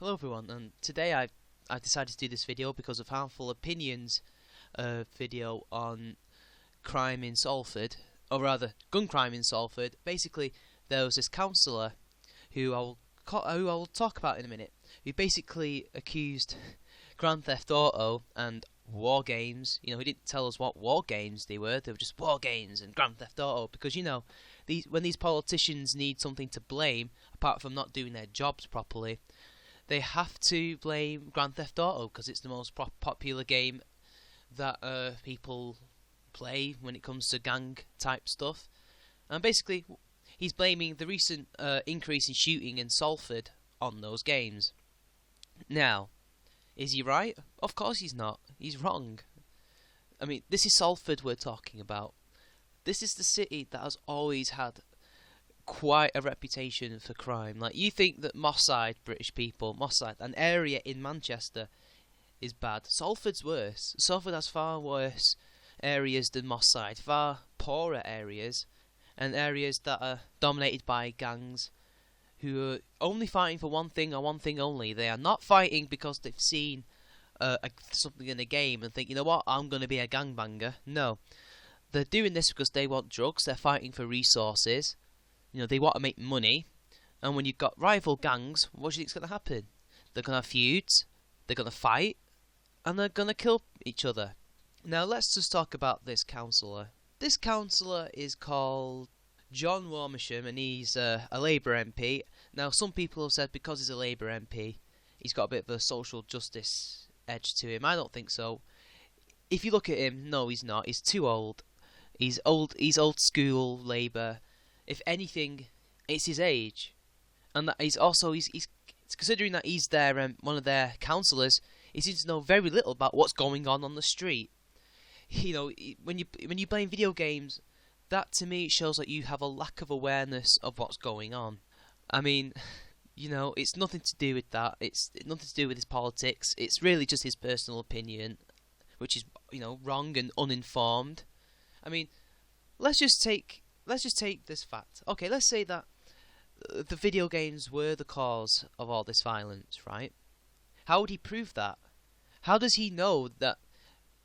Hello everyone, and today I decided to do this video because of Harmful Opinions video on crime in Salford, or rather gun crime in Salford. Basically, there was this councillor who I will talk about in a minute, who basically accused Grand Theft Auto and war games. He didn't tell us what war games they were just war games and Grand Theft Auto, because when these politicians need something to blame apart from not doing their jobs properly, they have to blame Grand Theft Auto because it's the most popular game that people play when it comes to gang type stuff. And basically, he's blaming the recent increase in shooting in Salford on those games. Now, is he right? Of course he's not. He's wrong. I mean, this is Salford we're talking about. This is the city that has always had quite a reputation for crime. Like, you think that Moss Side, an area in Manchester, is bad. Salford's worse. Salford has far worse areas than Moss Side, far poorer areas, and areas that are dominated by gangs who are only fighting for one thing and one thing only. They are not fighting because they've seen something in a game and think, you know what, I'm going to be a gangbanger. No. They're doing this because they want drugs, they're fighting for resources. They want to make money, and when you've got rival gangs, what do you think's going to happen? They're going to have feuds, they're going to fight, and they're going to kill each other. Now, let's just talk about this councillor. This councillor is called John Wormersham, and he's a Labour MP. Now, some people have said because he's a Labour MP, he's got a bit of a social justice edge to him. I don't think so. If you look at him, no, he's not. He's too old. He's old school Labour. If anything, it's his age, and that he's considering that he's one of their councillors. He seems to know very little about what's going on the street. When you play video games, that to me shows that you have a lack of awareness of what's going on. I mean, it's nothing to do with that. It's nothing to do with his politics. It's really just his personal opinion, which is wrong and uninformed. I mean, let's just take this fact. Okay, let's say that the video games were the cause of all this violence, right? How would he prove that? How does he know that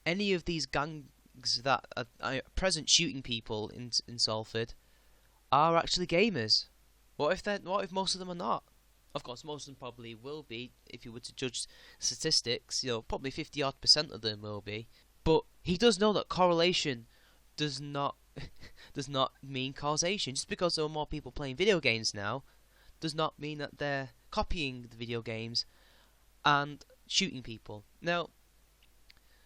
any of these gangs that are present shooting people in Salford are actually gamers? What if most of them are not? Of course, most of them probably will be. If you were to judge statistics, probably 50% of them will be. But he does know that correlation does not mean causation. Just because there are more people playing video games now does not mean that they're copying the video games and shooting people. Now,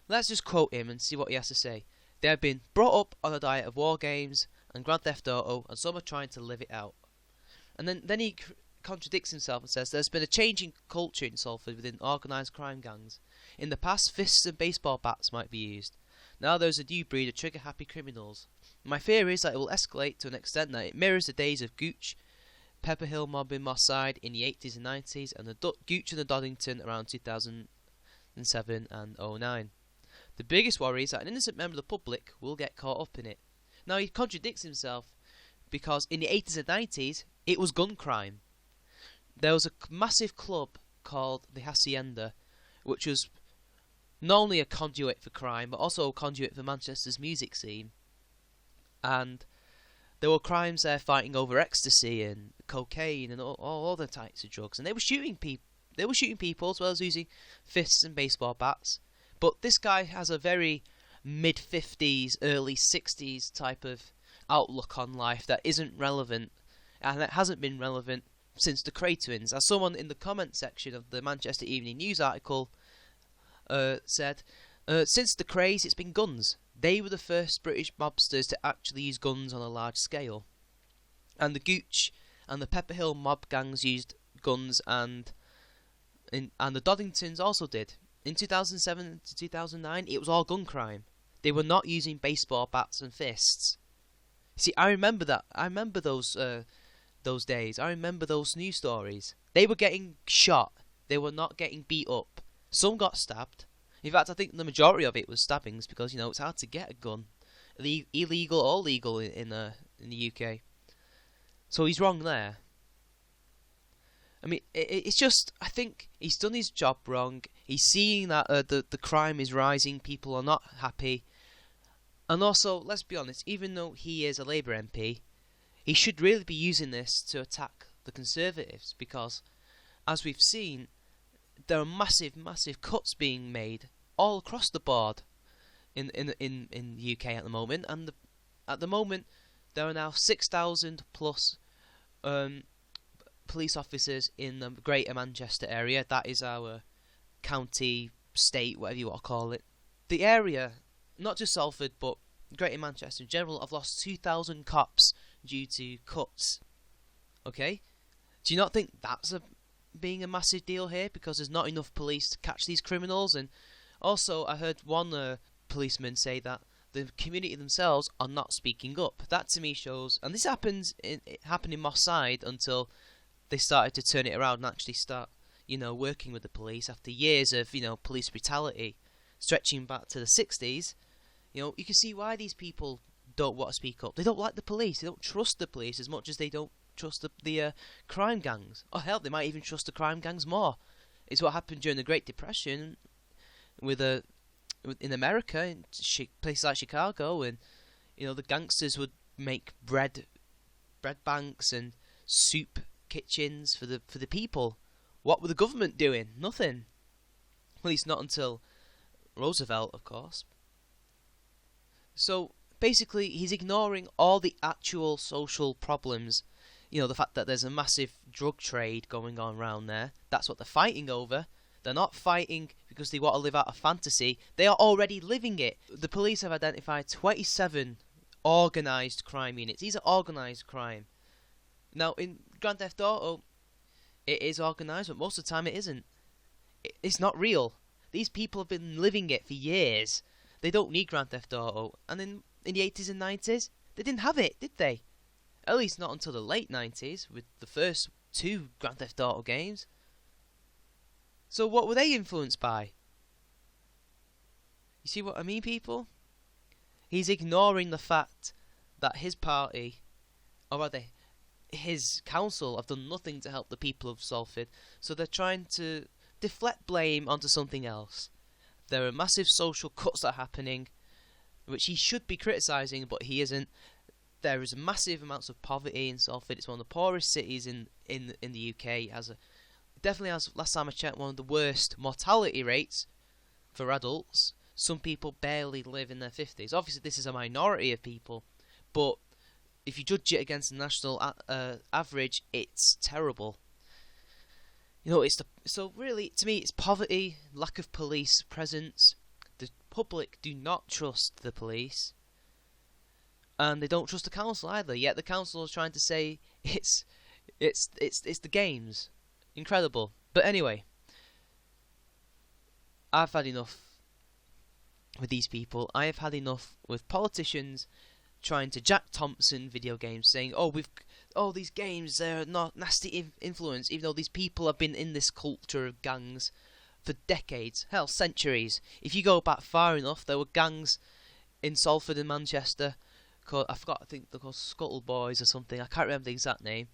let's just quote him and see what he has to say. They have been brought up on a diet of war games and Grand Theft Auto, and some are trying to live it out. And then he contradicts himself and says there's been a change in culture in Salford within organised crime gangs. In the past, fists and baseball bats might be used. Now there's a new breed of trigger-happy criminals. My fear is that it will escalate to an extent that it mirrors the days of Gooch, Pepper Hill mob in Moss Side in the 80s and 90s, and the Gooch and the Doddington around 2007 and 2009. The biggest worry is that an innocent member of the public will get caught up in it. Now, he contradicts himself because in the 80s and 90s, it was gun crime. There was a massive club called the Hacienda, which was not only a conduit for crime, but also a conduit for Manchester's music scene. And there were crimes there fighting over ecstasy and cocaine and all other types of drugs. And they were shooting people. They were shooting people as well as using fists and baseball bats. But this guy has a very mid-50s, early 60s type of outlook on life that isn't relevant. And that hasn't been relevant since the Cray twins. As someone in the comment section of the Manchester Evening News article said, since the Crays, it's been guns. They were the first British mobsters to actually use guns on a large scale. And the Gooch and the Pepper Hill mob gangs used guns, and the Doddingtons also did. In 2007 to 2009, it was all gun crime. They were not using baseball bats and fists. See, I remember that. I remember those days. I remember those news stories. They were getting shot. They were not getting beat up. Some got stabbed. In fact, I think the majority of it was stabbings because it's hard to get a gun, illegal or legal in the UK. So he's wrong there. I mean, it's just, I think he's done his job wrong. He's seeing that the crime is rising, people are not happy. And also, let's be honest, even though he is a Labour MP, he should really be using this to attack the Conservatives, because, as we've seen, there are massive, massive cuts being made all across the board in the UK at the moment. And at the moment, there are now 6,000 plus police officers in the Greater Manchester area. That is our county, state, whatever you want to call it. The area, not just Salford, but Greater Manchester in general, have lost 2,000 cops due to cuts. Okay? Do you not think that's being a massive deal here? Because there's not enough police to catch these criminals. And also, I heard one policeman say that the community themselves are not speaking up. That to me shows, and this it happened in Moss Side until they started to turn it around and actually start, working with the police after years of, police brutality, stretching back to the 60s. You can see why these people don't want to speak up. They don't like the police. They don't trust the police as much as they don't trust the crime gangs. Or hell, they might even trust the crime gangs more. It's what happened during the Great Depression in America, in places like Chicago, and the gangsters would make bread banks and soup kitchens for the people. What were the government doing? Nothing. At least not until Roosevelt, of course. So basically, he's ignoring all the actual social problems. The fact that there's a massive drug trade going on around there. That's what they're fighting over. They're not fighting because they want to live out a fantasy. They are already living it. The police have identified 27 organised crime units. These are organised crime. Now, in Grand Theft Auto, it is organised, but most of the time it isn't. It's not real. These people have been living it for years. They don't need Grand Theft Auto. And in the 80s and 90s, they didn't have it, did they? At least not until the late 90s, with the first 2 Grand Theft Auto games. So what were they influenced by? You see what I mean, people? He's ignoring the fact that his party, or rather his council, have done nothing to help the people of Salford. So they're trying to deflect blame onto something else. There are massive social cuts that are happening, which he should be criticising, but he isn't. There is massive amounts of poverty in Salford. It's one of the poorest cities in the UK. It definitely has, last time I checked, one of the worst mortality rates for adults. Some people barely live in their 50s. Obviously, this is a minority of people, but if you judge it against the national average, it's terrible. So really, to me, it's poverty, lack of police presence. The public do not trust the police, and they don't trust the council either. Yet the council is trying to say it's the games. Incredible. But anyway, I've had enough with these people. I have had enough with politicians trying to Jack Thompson video games, saying, these games, they're not nasty influence, even though these people have been in this culture of gangs for decades, hell, centuries. If you go back far enough, there were gangs in Salford and Manchester called, I think they're called Scuttle Boys or something, I can't remember the exact name.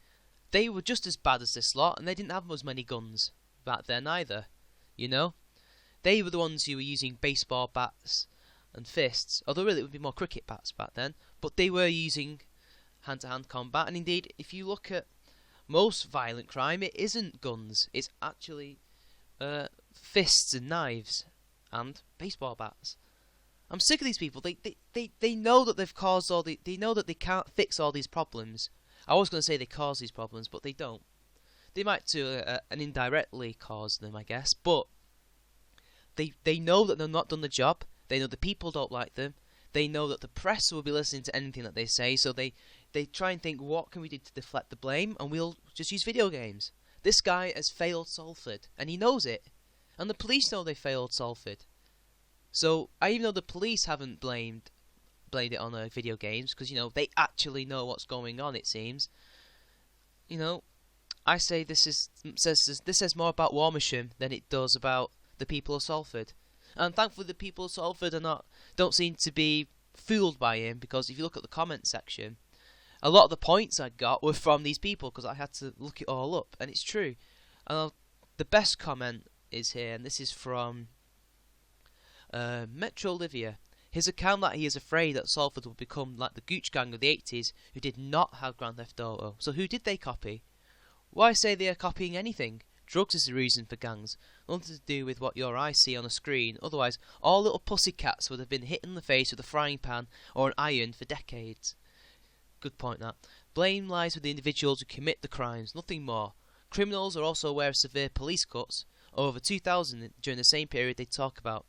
They were just as bad as this lot, and they didn't have as many guns back then either, They were the ones who were using baseball bats and fists, although really it would be more cricket bats back then, but they were using hand-to-hand combat. And indeed, if you look at most violent crime, it isn't guns, it's actually fists and knives and baseball bats. I'm sick of these people. They know that they've caused they know that they can't fix all these problems. I was going to say they cause these problems, but they don't. They might and indirectly cause them, I guess, but they know that they've not done the job. They know the people don't like them. They know that the press will be listening to anything that they say, so they try and think, what can we do to deflect the blame, and we'll just use video games. This guy has failed Salford, and he knows it. And the police know they failed Salford. So, even though the police haven't blamed it on video games, because, they actually know what's going on, it seems. I say this says more about Warmisham than it does about the people of Salford. And thankfully the people of Salford don't seem to be fooled by him, because if you look at the comment section, a lot of the points I got were from these people, because I had to look it all up, and it's true. The best comment is here, and this is from Metro Olivia. His account that he is afraid that Salford will become like the Gooch Gang of the 80s, who did not have Grand Theft Auto. So who did they copy? Why say they are copying anything? Drugs is the reason for gangs. Nothing to do with what your eyes see on a screen. Otherwise, all little pussycats would have been hit in the face with a frying pan or an iron for decades. Good point, that. Blame lies with the individuals who commit the crimes, nothing more. Criminals are also aware of severe police cuts, over 2,000 during the same period they talk about.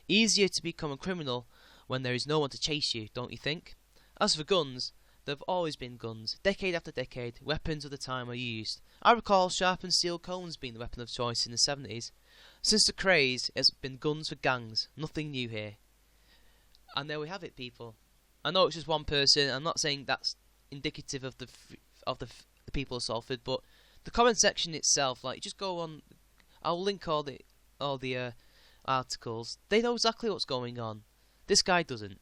Easier to become a criminal when there is no one to chase you, don't you think? As for guns, there have always been guns. Decade after decade, weapons of the time are used. I recall sharpened steel cones being the weapon of choice in the 70s. Since the craze, it has been guns for gangs. Nothing new here. And there we have it, people. I know it's just one person. I'm not saying that's indicative of the people of Salford, but the comment section itself, like, just go on. I'll link all the articles. They know exactly what's going on. This guy doesn't.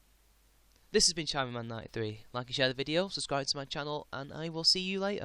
This has been Charming Man 93. Like and share the video, subscribe to my channel, and I will see you later.